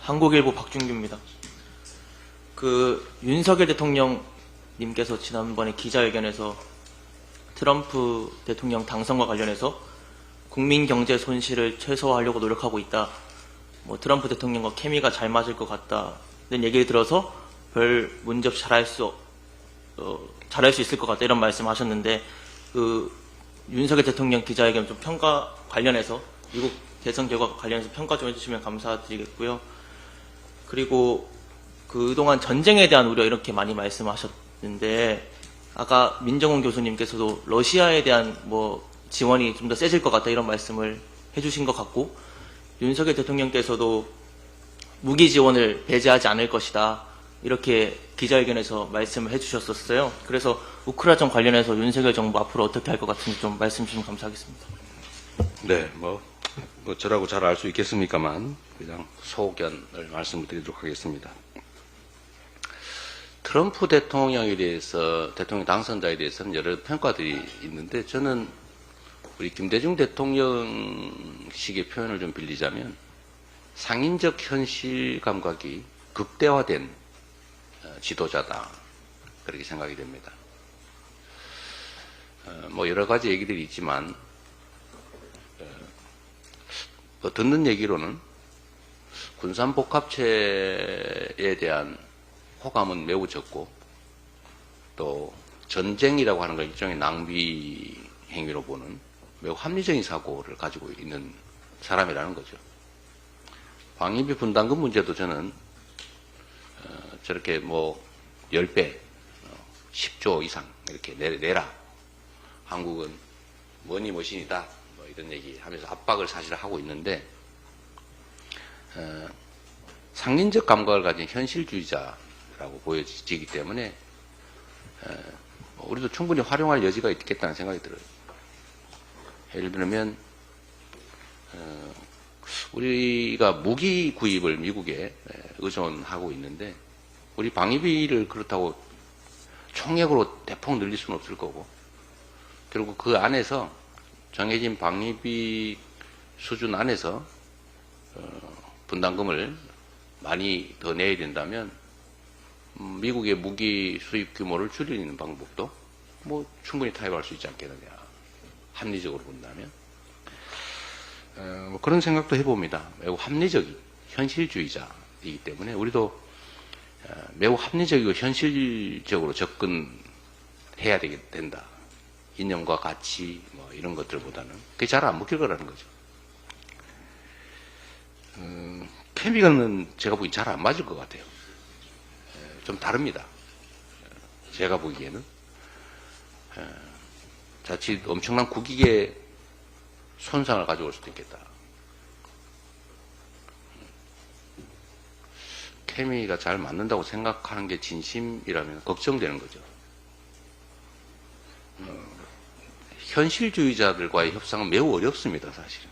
한국일보 박준규입니다. 윤석열 대통령님께서 지난번에 기자회견에서 트럼프 대통령 당선과 관련해서 국민 경제 손실을 최소화하려고 노력하고 있다. 트럼프 대통령과 케미가 잘 맞을 것 같다는 얘기를 들어서 별 문제 없이 잘할 수 있을 것 같다. 이런 말씀하셨는데 윤석열 대통령 기자회견 좀 평가 관련해서 미국 대선 결과 관련해서 평가 좀 해주시면 감사드리겠고요. 그리고 그동안 전쟁에 대한 우려 이렇게 많이 말씀하셨는데 아까 민정훈 교수님께서도 러시아에 대한 지원이 좀 더 세질 것 같다 이런 말씀을 해주신 것 같고 윤석열 대통령께서도 무기 지원을 배제하지 않을 것이다 이렇게 기자회견에서 말씀을 해주셨었어요. 그래서 우크라이나 관련해서 윤석열 정부 앞으로 어떻게 할 것 같은지 좀 말씀 주시면 감사하겠습니다. 네, 저라고 잘 알 수 있겠습니까만 그냥 소견을 말씀을 드리도록 하겠습니다. 트럼프 대통령에 대해서, 대통령 당선자에 대해서는 여러 평가들이 있는데 저는 우리 김대중 대통령식의 표현을 좀 빌리자면 상인적 현실 감각이 극대화된 지도자다. 그렇게 생각이 됩니다. 여러 가지 얘기들이 있지만 듣는 얘기로는 군산복합체에 대한 호감은 매우 적고 또 전쟁이라고 하는 걸 일종의 낭비 행위로 보는 매우 합리적인 사고를 가지고 있는 사람이라는 거죠. 방위비 분담금 문제도 저는 저렇게 10배, 10조 이상 이렇게 내라. 한국은 머니 머신이다. 이런 얘기 하면서 압박을 사실 하고 있는데 상인적 감각을 가진 현실주의자라고 보여지기 때문에 우리도 충분히 활용할 여지가 있겠다는 생각이 들어요. 예를 들면 우리가 무기 구입을 미국에 의존하고 있는데 우리 방위비를 그렇다고 총액으로 대폭 늘릴 수는 없을 거고 그리고 그 안에서 정해진 방위비 수준 안에서 분담금을 많이 더 내야 된다면 미국의 무기 수입 규모를 줄이는 방법도 충분히 타협할 수 있지 않겠느냐. 합리적으로 본다면 그런 생각도 해봅니다. 매우 합리적인 현실주의자이기 때문에 우리도 매우 합리적이고 현실적으로 접근해야 된다. 이념과 가치 이런 것들보다는 그게 잘 안 먹힐 거라는 거죠. 케미가는 제가 보기 잘 안 맞을 것 같아요. 좀 다릅니다. 제가 보기에는 자칫 엄청난 국익에 손상을 가져올 수도 있겠다. 케미가 잘 맞는다고 생각하는 게 진심이라면 걱정되는 거죠. 현실주의자들과의 협상은 매우 어렵습니다, 사실은.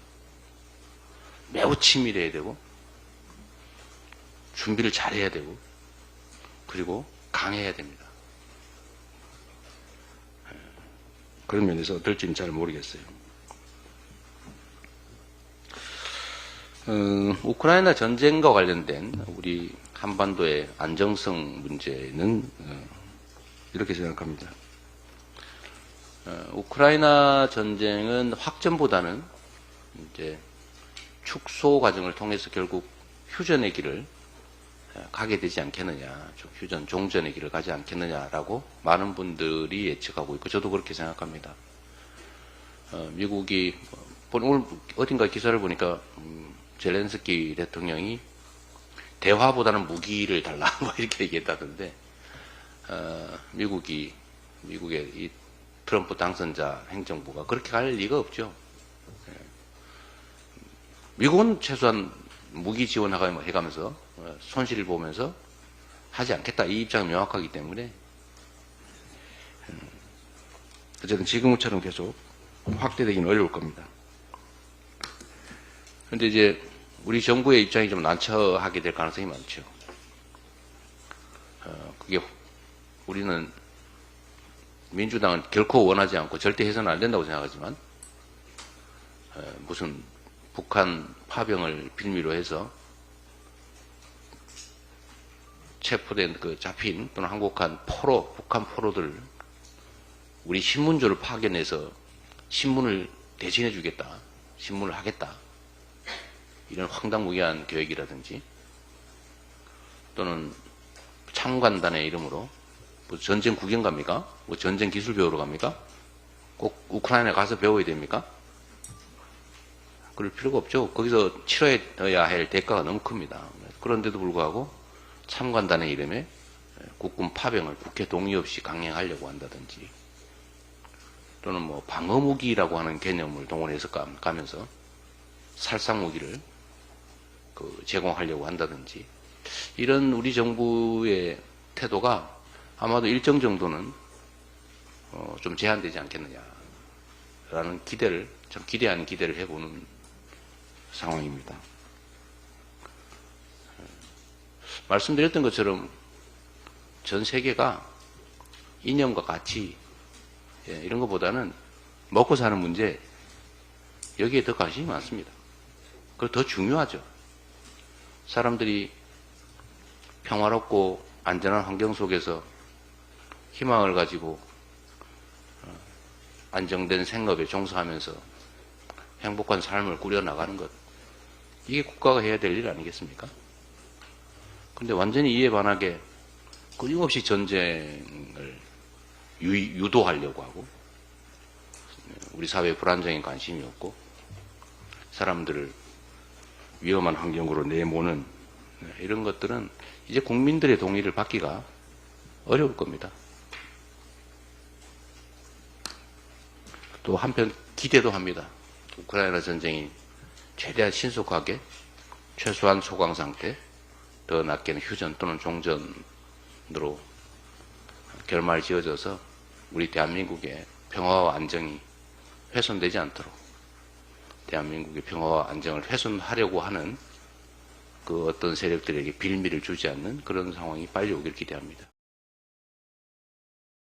매우 치밀해야 되고, 준비를 잘해야 되고, 그리고 강해야 됩니다. 그런 면에서 어떨지는 잘 모르겠어요. 우크라이나 전쟁과 관련된 우리 한반도의 안정성 문제는 이렇게 생각합니다. 우크라이나 전쟁은 확전보다는 이제 축소 과정을 통해서 결국 휴전의 길을 가게 되지 않겠느냐, 휴전, 종전의 길을 가지 않겠느냐라고 많은 분들이 예측하고 있고 저도 그렇게 생각합니다. 미국이 오늘 어딘가 기사를 보니까 젤렌스키 대통령이 대화보다는 무기를 달라 이렇게 얘기했다던데 미국의 이 트럼프 당선자 행정부가 그렇게 갈 리가 없죠. 미국은 최소한 무기 지원해가면서 손실을 보면서 하지 않겠다. 이 입장이 명확하기 때문에 어쨌든 지금처럼 계속 확대되기는 어려울 겁니다. 그런데 이제 우리 정부의 입장이 좀 난처하게 될 가능성이 많죠. 그게 우리는 민주당은 결코 원하지 않고 절대 해서는 안 된다고 생각하지만 무슨 북한 파병을 빌미로 해서 체포된 그 잡힌 또는 항복한 포로, 북한 포로들 우리 신문조를 파견해서 신문을 대신해 주겠다, 신문을 하겠다, 이런 황당무계한 계획이라든지, 또는 참관단의 이름으로 뭐 전쟁 구경 갑니까? 뭐 전쟁 기술 배우러 갑니까? 꼭 우크라이나에 가서 배워야 됩니까? 그럴 필요가 없죠. 거기서 치러야 할 대가가 너무 큽니다. 그런데도 불구하고 참관단의 이름에 국군 파병을 국회 동의 없이 강행하려고 한다든지, 또는 뭐 방어무기라고 하는 개념을 동원해서 가면서 살상무기를 제공하려고 한다든지, 이런 우리 정부의 태도가 아마도 일정 정도는 좀 제한되지 않겠느냐라는 기대를, 좀 기대하는 기대를 해보는 상황입니다. 말씀드렸던 것처럼 전 세계가 이념과 가치, 이런 것보다는 먹고 사는 문제, 여기에 더 관심이 많습니다. 그리고 더 중요하죠. 사람들이 평화롭고 안전한 환경 속에서 희망을 가지고 안정된 생업에 종사하면서 행복한 삶을 꾸려나가는 것, 이게 국가가 해야 될 일 아니겠습니까? 근데 완전히 이에 반하게 끊임없이 전쟁을 유도하려고 하고, 우리 사회의 불안정에 관심이 없고, 사람들을 위험한 환경으로 내모는 이런 것들은 이제 국민들의 동의를 받기가 어려울 겁니다. 또 한편 기대도 합니다. 우크라이나 전쟁이 최대한 신속하게 최소한 소강 상태, 더 낮게는 휴전 또는 종전으로 결말 지어져서 우리 대한민국의 평화와 안정이 훼손되지 않도록, 대한민국의 평화와 안정을 훼손하려고 하는 그 어떤 세력들에게 빌미를 주지 않는 그런 상황이 빨리 오길 기대합니다.